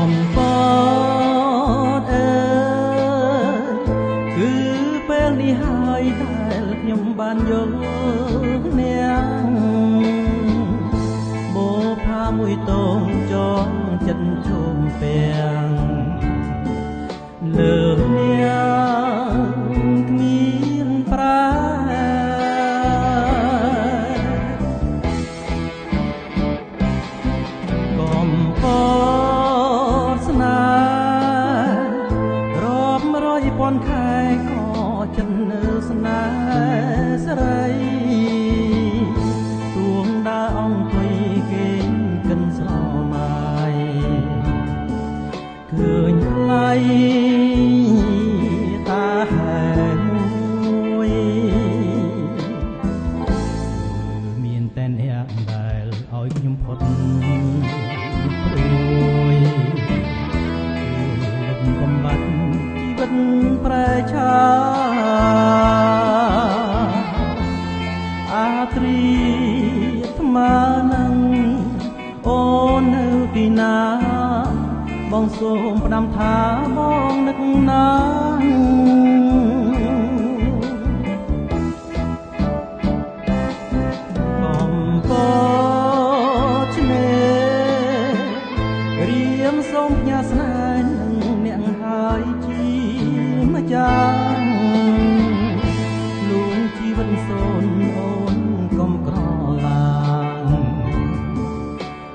កំពតអើយគឺពេលនេះហើយដែលខ្ញុំបានយកអ្នកបោផាមួយតងចងចិត្តជុំពាំងលើអ្នកគ្មានប្រាកំពតស្នេហ៍រាប់រយពាន់ខែក៏ចិត្តនៅស្នេហ៍ស្រីទួងដើរអង្គុយគេងកិនស្រមៃឃើញថ្លៃតាហែមួយមានតែអ្នកដែលឲ្យខ្ញុំផុតព្រួយលំបំបត្តិជីវិតប្រែឆាអាត្រីថ្មនឹងអូននៅទីណាបងសូមផ្ដាំថាបងនឹកណាកំពតឆ្នេររៀមសូមផ្ញើស្នេហ៍នឹងអ្នកហើយជាម្ចាស់លួងជីវិតសូនអូនកុំក្រឡាង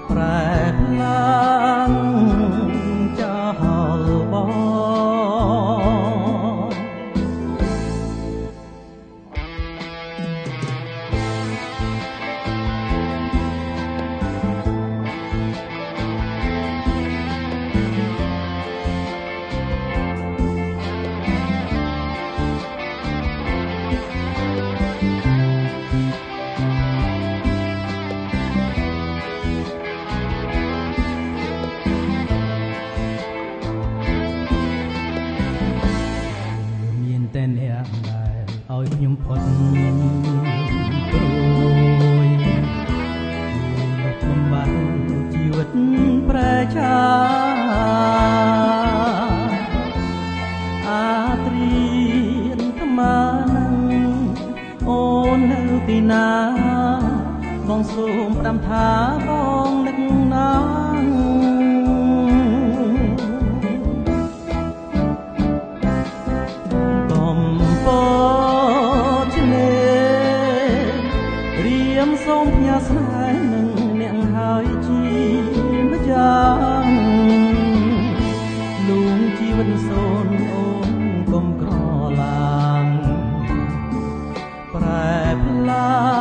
ប្រែផ្លាងតែអ្នកដែលឲ្យខ្ញុំផុតព្រួយលោកបំបត្តិជីវិតប្រែឆាអាត្រៀនថ្មនឹងអូននៅទីណាបងសូមផ្ដាំថាបងនឹកណាសូមផ្ញើស្នេហ៍នឹងអ្នកហើយជាម្ចាស់លួងជីវិតសូនអូនកុំក្រឡាងប្រែផ្លា